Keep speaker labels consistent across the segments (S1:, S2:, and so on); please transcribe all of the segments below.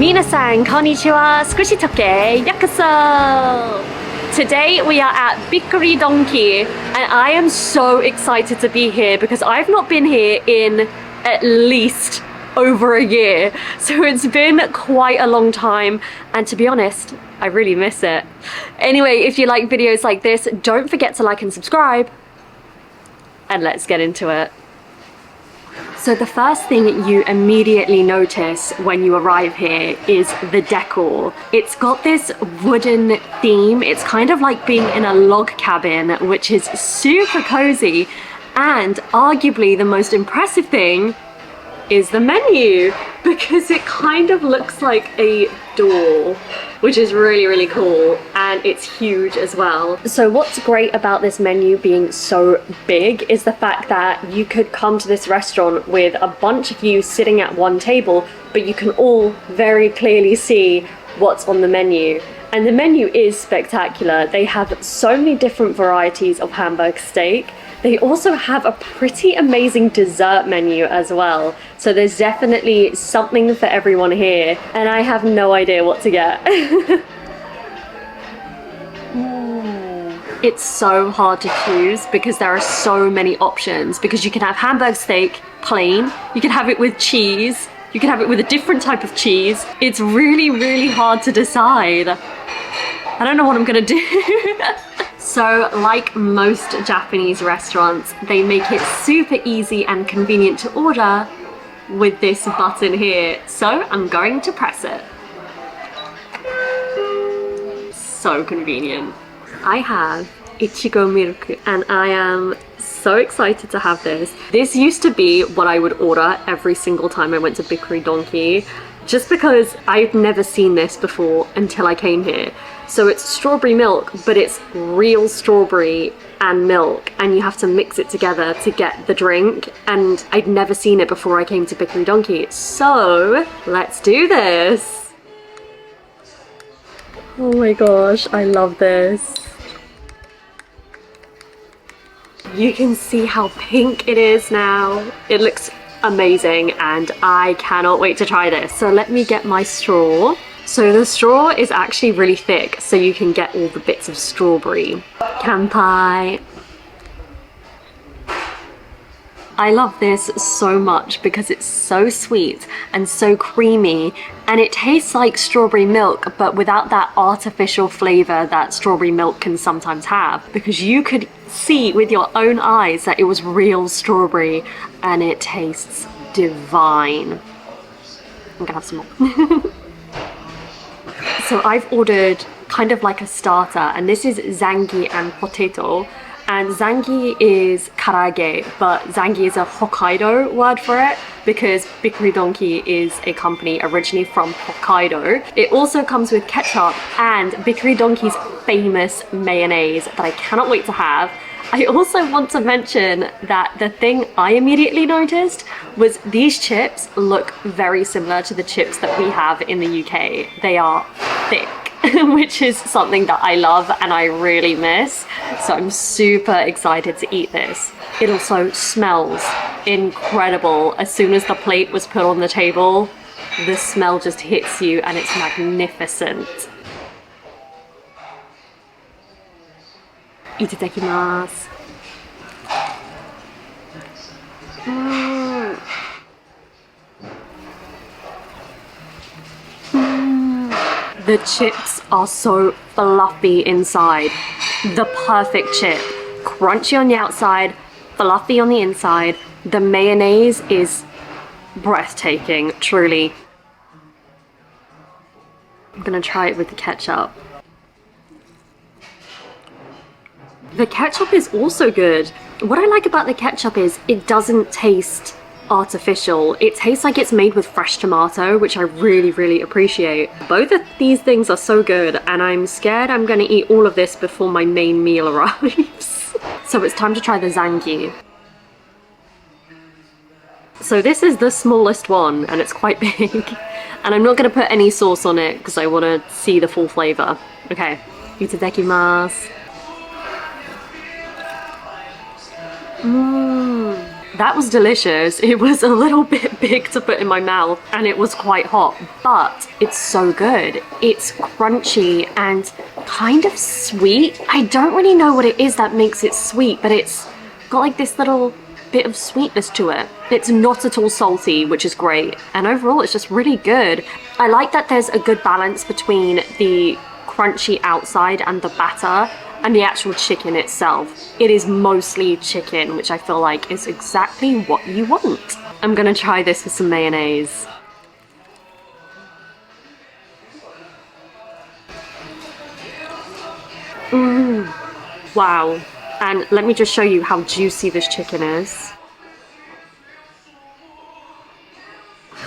S1: Minasan, konnichiwa, squishytalk.w, yakuso! Today we are at Bikkuri Donkey and I am so excited to be here because I've not been here in at least over a year. So it's been quite a long time and to be honest, I really miss it. Anyway, if you like videos like this, don't forget to like and subscribe. And let's get into it. So the first thing you immediately notice when you arrive here is the decor. It's got this wooden theme. It's kind of like being in a log cabin, which is super cozy. And arguably the most impressive thing is the menu, because it kind of looks like a door, which is really, really cool, and it's huge as well. So what's great about this menu being so big is the fact that you could come to this restaurant with a bunch of you sitting at one table, but you can all very clearly see what's on the menu. And the menu is spectacular. They have so many different varieties of hamburger steak. They also have a pretty amazing dessert menu as well. So there's definitely something for everyone here. And I have no idea what to get. It's so hard to choose because there are so many options. Because you can have hamburger steak plain, you can have it with cheese, you can have it with a different type of cheese. It's really, really hard to decide. I don't know what I'm gonna do. So, like most Japanese restaurants, they make it super easy and convenient to order with this button here. So, I'm going to press it. So convenient. I have ichigo milk and I am so excited to have this. This used to be what I would order every single time I went to Bikkuri Donkey, just because I've never seen this before until I came here. So it's strawberry milk, but it's real strawberry and milk, and you have to mix it together to get the drink, and I'd never seen it before I came to Bikkuri Donkey. So let's do this. Oh my gosh, I love this. You can see how pink it is now. It looks amazing and I cannot wait to try this. So let me get my straw. So the straw is actually really thick, so you can get all the bits of strawberry. Kanpai. I love this so much because it's so sweet and so creamy, and it tastes like strawberry milk but without that artificial flavor that strawberry milk can sometimes have, because you could see with your own eyes that it was real strawberry and it tastes divine. I'm gonna have some more. So I've ordered kind of like a starter, and this is zangi and potato. And zangi is karage, but zangi is a Hokkaido word for it because Bikkuri Donkey is a company originally from Hokkaido. It also comes with ketchup and Bikkuri Donkey's famous mayonnaise that I cannot wait to have. I also want to mention that the thing I immediately noticed was these chips look very similar to the chips that we have in the UK. They are thick, which is something that I love and I really miss. So I'm super excited to eat this. It also smells incredible. As soon as the plate was put on the table, the smell just hits you and it's magnificent. Itadakimasu. The chips are so fluffy inside. The perfect chip. Crunchy on the outside, fluffy on the inside. The mayonnaise is breathtaking, truly. I'm gonna try it with the ketchup. The ketchup is also good. What I like about the ketchup is it doesn't taste artificial. It tastes like it's made with fresh tomato, which I really, really appreciate. Both of these things are so good, and I'm scared I'm gonna eat all of this before my main meal arrives. So it's time to try the zangi. So this is the smallest one, and it's quite big. And I'm not gonna put any sauce on it because I wanna see the full flavor. Okay, itadakimasu. That was delicious. It was a little bit big to put in my mouth and it was quite hot, but it's so good. It's crunchy and kind of sweet. I don't really know what it is that makes it sweet, but it's got like this little bit of sweetness to it. It's not at all salty, which is great. And overall, it's just really good. I like that there's a good balance between the crunchy outside and the batter and the actual chicken itself. It is mostly chicken, which I feel like is exactly what you want. I'm gonna try this with some mayonnaise. Wow. And let me just show you how juicy this chicken is.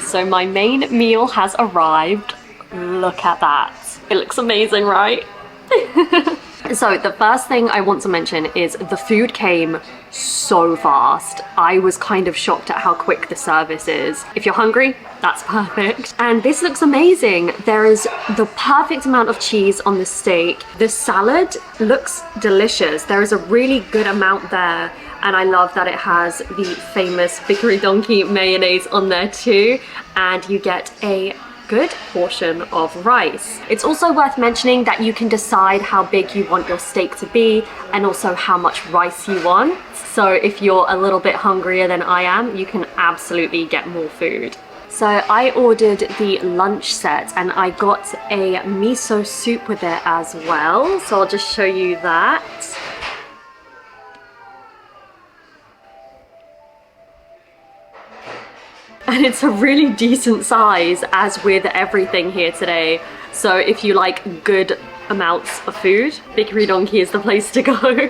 S1: So my main meal has arrived. Look at that. It looks amazing, right? So the first thing I want to mention is the food came so fast. I was kind of shocked at how quick the service is. If you're hungry, that's perfect. And this looks amazing. There is the perfect amount of cheese on the steak. The salad looks delicious. There is a really good amount there. And I love that it has the famous Bikkuri Donkey mayonnaise on there too. And you get a good portion of rice. It's also worth mentioning that you can decide how big you want your steak to be and also how much rice you want. So if you're a little bit hungrier than I am, you can absolutely get more food. So I ordered the lunch set and I got a miso soup with it as well. So I'll just show you that. And it's a really decent size, as with everything here today. So if you like good amounts of food, Bikkuri Donkey is the place to go.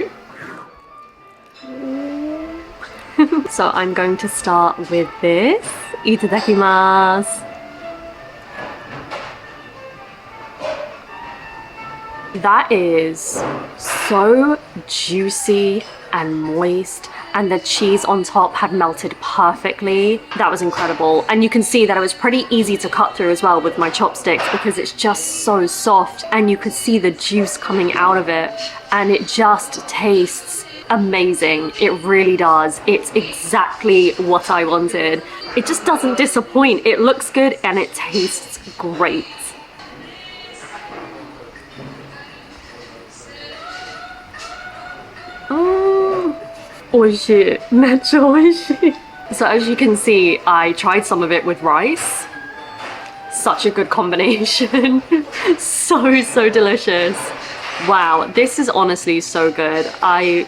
S1: So I'm going to start with this. Itadakimasu. That is so juicy and moist, and the cheese on top had melted perfectly. That was incredible. And you can see that it was pretty easy to cut through as well with my chopsticks because it's just so soft and you could see the juice coming out of it and it just tastes amazing. It really does. It's exactly what I wanted. It just doesn't disappoint. It looks good and it tastes great. Oishii. めっちゃ美味しい. So as you can see, I tried some of it with rice. Such a good combination. So delicious. Wow, this is honestly so good. I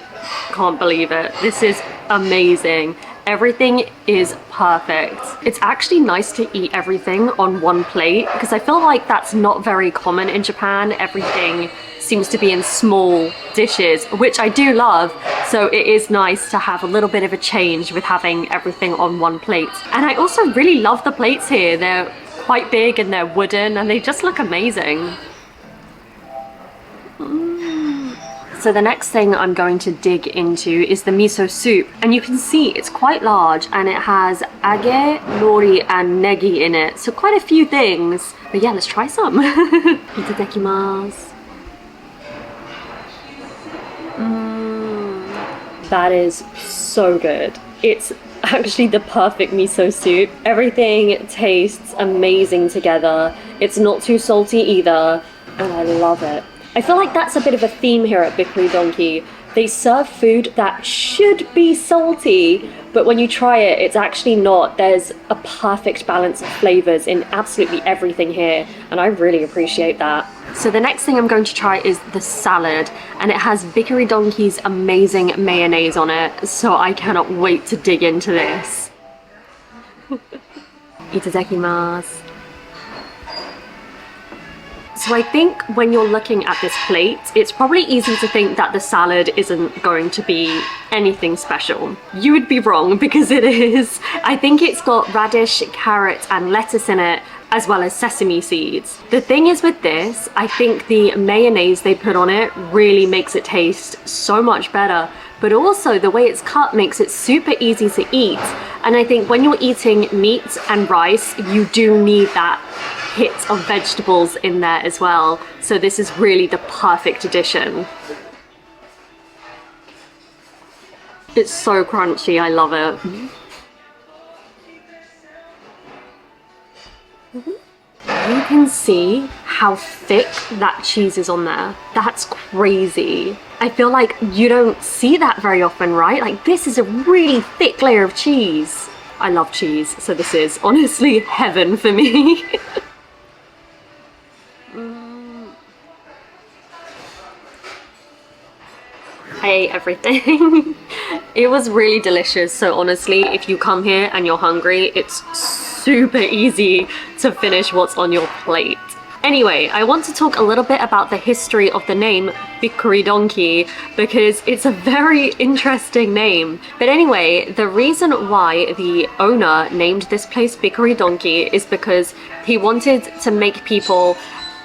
S1: can't believe it. This is amazing. Everything is perfect. It's actually nice to eat everything on one plate because I feel like that's not very common in Japan. Everything seems to be in small dishes, which I do love. So it is nice to have a little bit of a change with having everything on one plate. And I also really love the plates here. They're quite big and they're wooden and they just look amazing. So the next thing I'm going to dig into is the miso soup. And you can see it's quite large and it has age, nori and negi in it. So quite a few things. But yeah, let's try some. Itadakimasu. That is so good. It's actually the perfect miso soup. Everything tastes amazing together. It's not too salty either. And I love it. I feel like that's a bit of a theme here at Bikkuri Donkey. They serve food that should be salty, but when you try it, it's actually not. There's a perfect balance of flavors in absolutely everything here, and I really appreciate that. So the next thing I'm going to try is the salad, and it has Bikkuri Donkey's amazing mayonnaise on it, so I cannot wait to dig into this. Itadakimasu. So I think when you're looking at this plate, it's probably easy to think that the salad isn't going to be anything special. You would be wrong because it is. I think it's got radish, carrot and lettuce in it, as well as sesame seeds. The thing is with this, I think the mayonnaise they put on it really makes it taste so much better, but also the way it's cut makes it super easy to eat. And I think when you're eating meat and rice, you do need that hit of vegetables in there as well. So this is really the perfect addition. It's so crunchy, I love it. You can see how thick that cheese is on there. That's crazy. I feel like you don't see that very often, right? Like, this is a really thick layer of cheese. I love cheese, so this is honestly heaven for me. I ate everything. It was really delicious, so honestly, if you come here and you're hungry, it's super easy to finish what's on your plate. Anyway, I want to talk a little bit about the history of the name Bikkuri Donkey because it's a very interesting name. But anyway, the reason why the owner named this place Bikkuri Donkey is because he wanted to make people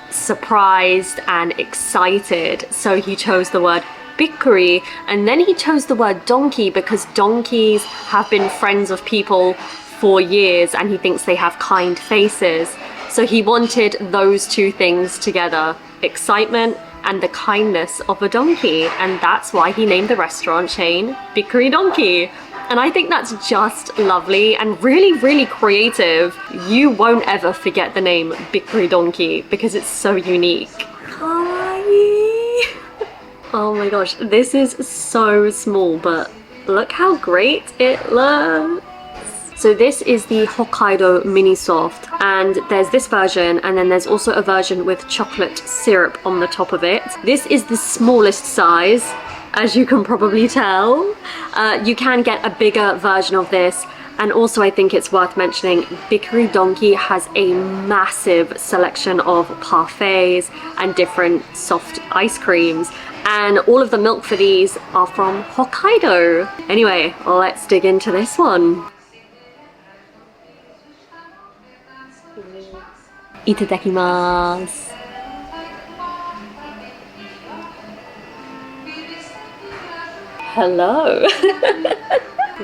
S1: surprised and excited. So he chose the word Bikkuri, and then he chose the word donkey because donkeys have been friends of people for years and he thinks they have kind faces. So he wanted those two things together, excitement and the kindness of a donkey, and that's why he named the restaurant chain Bikkuri Donkey. And I think that's just lovely and really, really creative. You won't ever forget the name Bikkuri Donkey because it's so unique. Oh my gosh, this is so small, but look how great it looks. So this is the Hokkaido mini soft, and there's this version, and then there's also a version with chocolate syrup on the top of it. This is the smallest size, as you can probably tell. You can get a bigger version of this, and also I think it's worth mentioning, Bikkuri Donkey has a massive selection of parfaits and different soft ice creams, and all of the milk for these are from Hokkaido. Anyway, let's dig into this one. Itadakimasu. Hello.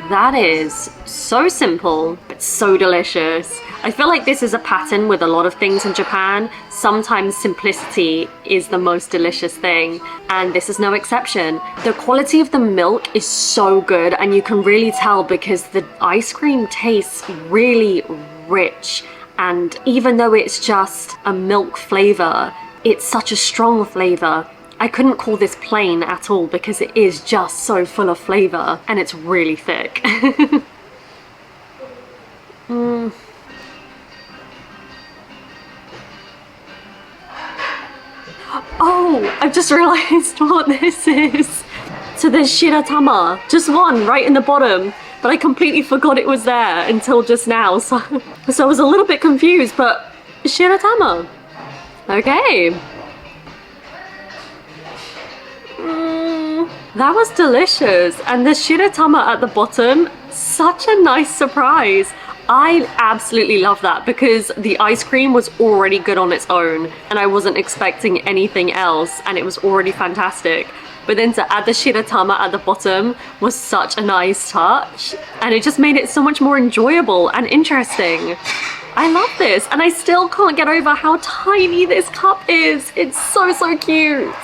S1: That is so simple, but so delicious. I feel like this is a pattern with a lot of things in Japan. Sometimes simplicity is the most delicious thing, and this is no exception. The quality of the milk is so good, and you can really tell because the ice cream tastes really rich. And even though it's just a milk flavor, it's such a strong flavor. I couldn't call this plain at all because it is just so full of flavor and it's really thick. Oh, I've just realized what this is. So there's shiratama, just one right in the bottom. But I completely forgot it was there until just now, so I was a little bit confused, but shiratama. Okay. That was delicious, and the shiratama at the bottom, such a nice surprise. I absolutely love that because the ice cream was already good on its own, and I wasn't expecting anything else, and it was already fantastic. But then to add the shiratama at the bottom was such a nice touch, and it just made it so much more enjoyable and interesting. I love this, and I still can't get over how tiny this cup is. It's so, so cute.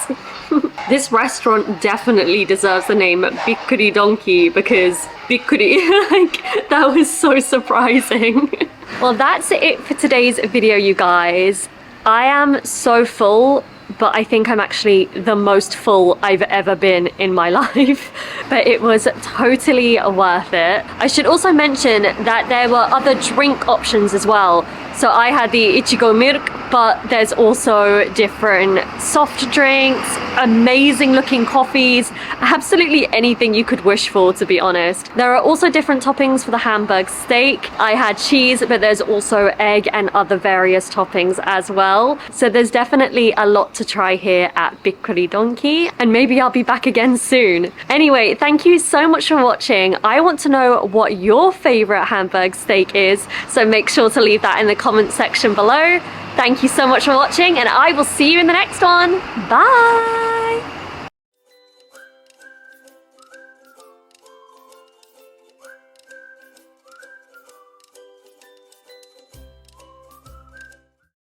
S1: This restaurant definitely deserves the name Bikkuri Donkey because Bikkuri, like, that was so surprising. Well, that's it for today's video, you guys. I am so full, but I think I'm actually the most full I've ever been in my life. But it was totally worth it. I should also mention that there were other drink options as well. So I had the ichigo milk, but there's also different soft drinks, amazing looking coffees, absolutely anything you could wish for, to be honest. There are also different toppings for the hamburger steak. I had cheese, but there's also egg and other various toppings as well. So there's definitely a lot to try here at Bikkuri Donkey, and maybe I'll be back again soon. Anyway, thank you so much for watching. I want to know what your favorite hamburger steak is, so make sure to leave that in the comment section below. Thank you so much for watching, and I will see you in the next one. Bye!